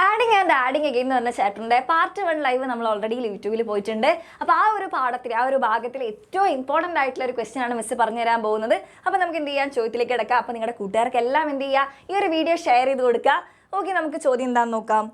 Adding again എന്ന് പറഞ്ഞ ചാപ്റ്ററിൻ്റെ പാർട്ട് 1 ലൈവ് നമ്മൾ ഓൾറെഡി യൂട്യൂബിൽ പോയിട്ടുണ്ട്. അപ്പോൾ ആ ഒരു പാഠത്തിൽ ആ ഒരു ഭാഗത്തിൽ ഏറ്റവും ഇമ്പോർട്ടൻ്റ് ആയിട്ടുള്ള ഒരു ക്വസ്റ്റ്യൻ ആണ് മിസ് പറഞ്ഞു തരാൻ പോകുന്നത്. അപ്പോൾ നമുക്ക് എന്ത് ചെയ്യാം, ചോദ്യത്തിലേക്ക് കിടക്കാം. അപ്പോൾ നിങ്ങളുടെ കൂട്ടുകാർക്കെല്ലാം എന്ത് ചെയ്യുക, ഈ ഒരു വീഡിയോ ഷെയർ ചെയ്ത് കൊടുക്കുക. ഓക്കെ, നമുക്ക് ചോദ്യം എന്താണെന്ന് നോക്കാം.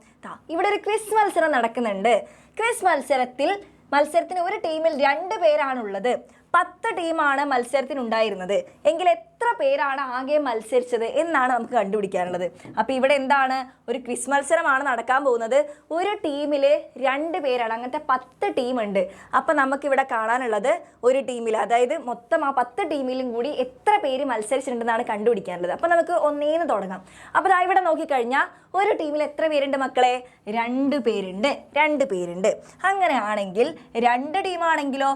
ഇവിടെ ഒരു ക്വിസ് മത്സരം നടക്കുന്നുണ്ട്. ക്വിസ് മത്സരത്തിന് ഒരു ടീമിൽ 2 പേരാണുള്ളത്. 10 ടീമാണ് മത്സരത്തിനുണ്ടായിരുന്നത് എങ്കിൽ എത്ര പേരാണ് ആകെ മത്സരിച്ചത് എന്നാണ് നമുക്ക് കണ്ടുപിടിക്കാനുള്ളത്. അപ്പോൾ ഇവിടെ എന്താണ്, ഒരു ക്വിസ് മത്സരമാണ് നടക്കാൻ പോകുന്നത്. ഒരു ടീമിൽ 2 പേരാണ്, അങ്ങനത്തെ 10 ടീമുണ്ട്. അപ്പോൾ നമുക്കിവിടെ കാണാനുള്ളത് ഒരു ടീമിൽ, അതായത് മൊത്തം ആ 10 ടീമിലും കൂടി എത്ര പേര് മത്സരിച്ചിട്ടുണ്ടെന്നാണ് കണ്ടുപിടിക്കാനുള്ളത്. അപ്പോൾ നമുക്ക് ഒന്നേന്ന് തുടങ്ങാം. അപ്പോൾ ഇവിടെ നോക്കിക്കഴിഞ്ഞാൽ ഒരു ടീമിൽ എത്ര പേരുണ്ട് മക്കളെ? 2 പേരുണ്ട്. അങ്ങനെയാണെങ്കിൽ 2 ടീമാണെങ്കിലോ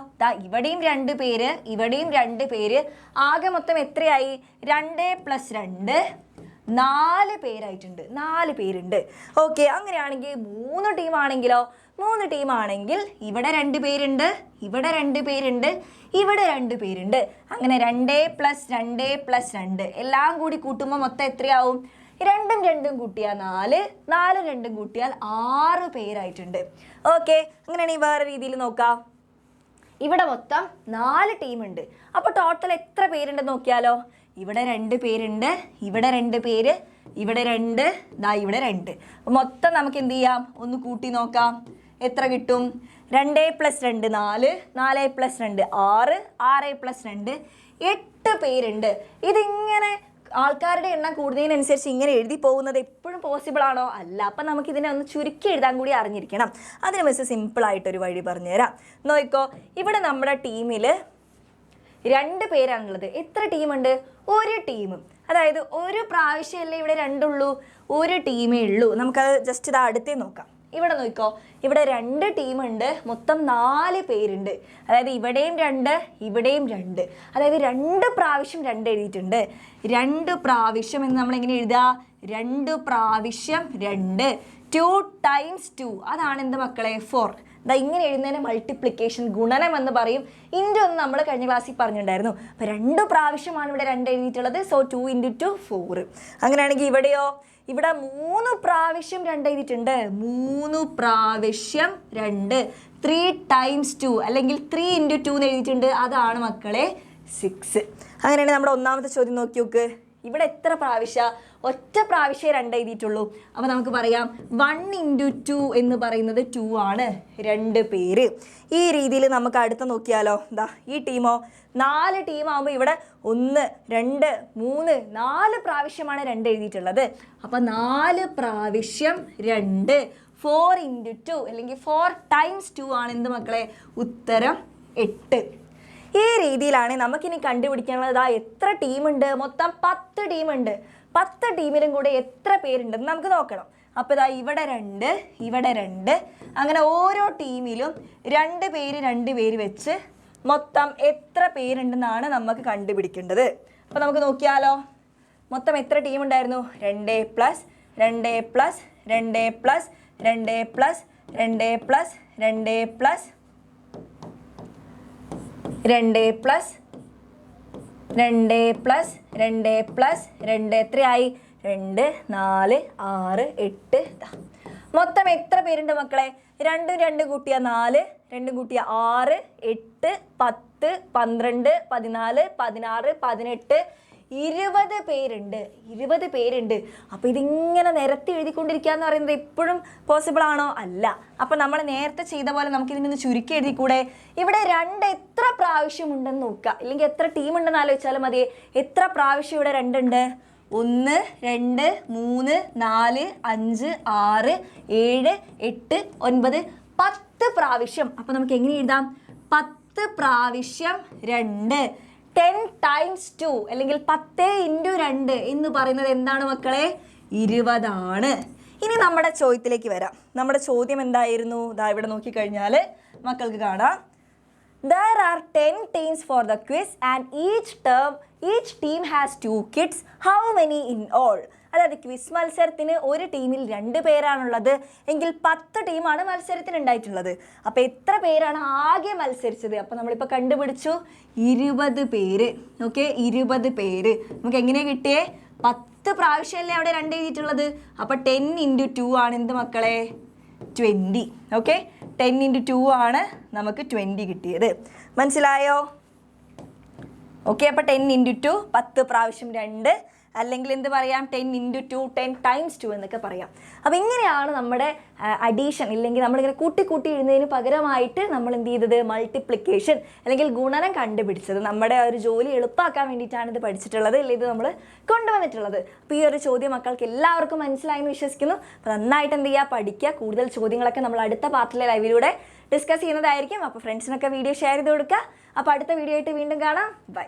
ഇവിടെയും 2 പേര്, ഇവിടെയും 2 പേര്, ആകെ മൊത്തം എത്രയായി? 2 + 2 4 പേരായിട്ടുണ്ട്. 4 പേരുണ്ട്. ഓക്കെ, അങ്ങനെയാണെങ്കിൽ 3 ടീമാണെങ്കിലോ? 3 ടീമാണെങ്കിൽ ഇവിടെ 2 പേരുണ്ട്, ഇവിടെ 2 പേരുണ്ട്, ഇവിടെ 2 പേരുണ്ട്. അങ്ങനെ 2 + 2 + 2 എല്ലാം കൂടി കൂട്ടുമ്പോൾ മൊത്തം എത്രയാവും? 2ഉം 2ഉം കൂട്ടിയാൽ 4, 4ഉം 2ഉം കൂട്ടിയാൽ 6 പേരായിട്ടുണ്ട്. ഓക്കെ, അങ്ങനെയാണെങ്കിൽ വേറെ രീതിയിൽ നോക്കാം. ഇവിടെ മൊത്തം 4 ടീമുണ്ട്. അപ്പോൾ ടോട്ടൽ എത്ര പേരുണ്ടെന്ന് നോക്കിയാലോ? ഇവിടെ 2 പേരുണ്ട്, ഇവിടെ 2 പേര്, ഇവിടെ 2, ഇവിടെ 2. മൊത്തം നമുക്ക് എന്ത് ചെയ്യാം, ഒന്ന് കൂട്ടി നോക്കാം. എത്ര കിട്ടും? 2 + 2 4, 4 + 2 6, 6 + 2 8 പേരുണ്ട്. ഇതിങ്ങനെ ആൾക്കാരുടെ എണ്ണം കൂടുന്നതിനനുസരിച്ച് ഇങ്ങനെ എഴുതി പോകുന്നത് എപ്പോഴും പോസിബിൾ ആണോ? അല്ല. അപ്പം നമുക്കിതിനെ ഒന്ന് ചുരുക്കി എഴുതാൻ കൂടി അറിഞ്ഞിരിക്കണം. അതിന് മിസ് സിമ്പിളായിട്ടൊരു വഴി പറഞ്ഞുതരാം. നോക്കിക്കോ, ഇവിടെ നമ്മുടെ ടീമിൽ 2 പേരാണുള്ളത്. എത്ര ടീമുണ്ട്? ഒരു ടീമും. അതായത് ഒരു പ്രാവശ്യമല്ലേ ഇവിടെ 2 ഉള്ളൂ, ഒരു ടീമേ ഉള്ളൂ. നമുക്കത് ജസ്റ്റ് ഇത് അടുത്തേ നോക്കാം. ഇവിടെ നോക്കിക്കോ, ഇവിടെ 2 ടീമുണ്ട്, മൊത്തം 4 പേരുണ്ട്. അതായത് ഇവിടെയും 2, ഇവിടെയും 2. അതായത് 2 പ്രാവശ്യം 2 എഴുതിയിട്ടുണ്ട്. 2 പ്രാവശ്യം എന്ന് നമ്മൾ എങ്ങനെ എഴുതുക? 2 പ്രാവശ്യം 2, 2 × 2. അതാണ് എന്ത് മക്കളെ? 4. ഇങ്ങനെ എഴുതുന്നതിന് മൾട്ടിപ്ലിക്കേഷൻ, ഗുണനം എന്ന് പറയും. ഇൻറ്റു ഒന്ന് നമ്മൾ കഴിഞ്ഞ ക്ലാസ്സിൽ പറഞ്ഞിട്ടുണ്ടായിരുന്നു. അപ്പോൾ 2 പ്രാവശ്യമാണ് ഇവിടെ 2 എഴുതിയിട്ടുള്ളത്. സോ 2 × 2 4. അങ്ങനെയാണെങ്കിൽ ഇവിടെയോ? ഇവിടെ 3 പ്രാവശ്യം 2 എഴുതിയിട്ടുണ്ട്. 3 പ്രാവശ്യം 2, 3 × 2 അല്ലെങ്കിൽ 3 × 2 എന്ന് എഴുതിയിട്ടുണ്ട്. അതാണ് മക്കളെ 6. അങ്ങനെയാണെങ്കിൽ നമ്മുടെ ഒന്നാമത്തെ ചോദ്യം നോക്കി നോക്ക്. ഇവിടെ എത്ര പ്രാവശ്യം? ഒറ്റ പ്രാവശ്യമേ 2 എഴുതിയിട്ടുള്ളൂ. അപ്പോൾ നമുക്ക് പറയാം 1 × 2 എന്ന് പറയുന്നത് 2 ആണ്. 2 പേര്. ഈ രീതിയിൽ നമുക്ക് അടുത്ത നോക്കിയാലോ. ഈ ടീമോ? 4 ടീമാകുമ്പോൾ ഇവിടെ 1, 2, 3, 4 പ്രാവശ്യമാണ് 2 എഴുതിയിട്ടുള്ളത്. അപ്പോൾ 4 പ്രാവശ്യം 2, 4 × 2 അല്ലെങ്കിൽ 4 × 2 ആണ് എന്ത് മക്കളെ? ഉത്തരം 8. ഈ രീതിയിലാണ് നമുക്കിനി കണ്ടുപിടിക്കാനുള്ളത്. എത്ര ടീമുണ്ട്? മൊത്തം 10 ടീമുണ്ട്. 10 ടീമിലും കൂടെ എത്ര പേരുണ്ടെന്ന് നമുക്ക് നോക്കണം. അപ്പോൾ ഇവിടെ 2, ഇവിടെ 2, അങ്ങനെ ഓരോ ടീമിലും 2 പേര് 2 പേര് വെച്ച് മൊത്തം എത്ര പേരുണ്ടെന്നാണ് നമുക്ക് കണ്ടുപിടിക്കേണ്ടത്. അപ്പോൾ നമുക്ക് നോക്കിയാലോ. മൊത്തം എത്ര ടീമുണ്ടായിരുന്നു? 2 + 2 + 2 + 2 + 2 + 2 + 2 + 2 + 2 + 2 എത്രയായി? 2, 4, 6, 8. മൊത്തം എത്ര പേരുണ്ട് മക്കളെ? 2ഉം 2ഉം കൂട്ടിയാൽ 4, 2ഉം കൂട്ടിയാൽ 6, 8, 10, 12, 14, 16, 18, 20 പേരുണ്ട്. 20 പേരുണ്ട്. അപ്പോൾ ഇതിങ്ങനെ നിരത്തി എഴുതിക്കൊണ്ടിരിക്കുക എന്ന് പറയുന്നത് എപ്പോഴും പോസിബിൾ ആണോ? അല്ല. അപ്പോൾ നമ്മൾ നേരത്തെ ചെയ്ത പോലെ നമുക്കിതിനൊന്ന് ചുരുക്കി എഴുതിക്കൂടെ? ഇവിടെ 2 എത്ര പ്രാവശ്യം ഉണ്ടെന്ന് നോക്കുക, ഇല്ലെങ്കിൽ എത്ര ടീം ഉണ്ടെന്ന് ആലോചിച്ചാലും മതി. എത്ര പ്രാവശ്യം ഇവിടെ 2 ഉണ്ട്? 1, 2, 3, 4, 5, 6, 7, 8, 9, 10 പ്രാവശ്യം. അപ്പോൾ നമുക്ക് എങ്ങനെ എഴുതാം? 10 പ്രാവശ്യം 2, 10 × 2 അല്ലെങ്കിൽ 10 × 2 എന്ന് പറയുന്നത് എന്താണ് മക്കളെ? 20 ആണ്. ഇനി നമ്മുടെ ചോദ്യത്തിലേക്ക് വരാം. നമ്മുടെ ചോദ്യം എന്തായിരുന്നു? ഇവിടെ നോക്കിക്കഴിഞ്ഞാൽ മക്കൾക്ക് കാണാം. There are 10 teams for the quiz and each team has 2 kits. How many in all? അതായത് ക്വിസ് മത്സരത്തിന് ഒരു ടീമിൽ 2 പേരാണുള്ളത് എങ്കിൽ 10 ടീമാണ് മത്സരത്തിന് ഉണ്ടായിട്ടുള്ളത്. അപ്പോൾ എത്ര പേരാണ് ആകെ മത്സരിച്ചത്? അപ്പോൾ നമ്മളിപ്പോൾ കണ്ടുപിടിച്ചു 20 പേര്. ഓക്കെ, 20 പേര്. നമുക്ക് എങ്ങനെയാണ് കിട്ടിയേ? 10 പ്രാവശ്യമല്ലേ അവിടെ 2 എഴുതിയിട്ടുള്ളത്. അപ്പോൾ 10 × 2 ആണ് എന്ത് മക്കളെ? 20. ഓക്കെ, 10 × 2 ആണ് നമുക്ക് 20 കിട്ടിയത്. മനസ്സിലായോ? ഓക്കെ, അപ്പോൾ 10 × 2 10 പ്രാവശ്യം 2, അല്ലെങ്കിൽ എന്ത് പറയാം? 10 × 2 10 × 2 എന്നൊക്കെ പറയാം. അപ്പോൾ ഇങ്ങനെയാണ് നമ്മുടെ അഡീഷൻ, ഇല്ലെങ്കിൽ നമ്മളിങ്ങനെ കൂട്ടി എഴുതുന്നതിന് പകരമായിട്ട് നമ്മൾ എന്ത് ചെയ്തത്? മൾട്ടിപ്ലിക്കേഷൻ അല്ലെങ്കിൽ ഗുണനം കണ്ടുപിടിച്ചത്. നമ്മുടെ ഒരു ജോലി എളുപ്പമാക്കാൻ വേണ്ടിയിട്ടാണ് ഇത് പഠിച്ചിട്ടുള്ളത്, അല്ലെങ്കിൽ ഇത് നമ്മൾ കൊണ്ടുവന്നിട്ടുള്ളത്. അപ്പോൾ ഈ ഒരു ചോദ്യം മക്കൾക്ക് എല്ലാവർക്കും മനസ്സിലായെന്ന് വിശ്വസിക്കുന്നു. അപ്പോൾ നന്നായിട്ട് എന്ത് ചെയ്യുക? പഠിക്കുക. കൂടുതൽ ചോദ്യങ്ങളൊക്കെ നമ്മൾ അടുത്ത പാർട്ടിലെ ലൈവിലൂടെ ഡിസ്കസ് ചെയ്യുന്നതായിരിക്കും. അപ്പോൾ ഫ്രണ്ട്സിനൊക്കെ വീഡിയോ ഷെയർ ചെയ്ത് കൊടുക്കുക. അപ്പോൾ അടുത്ത വീഡിയോ ആയിട്ട് വീണ്ടും കാണാം. ബൈ.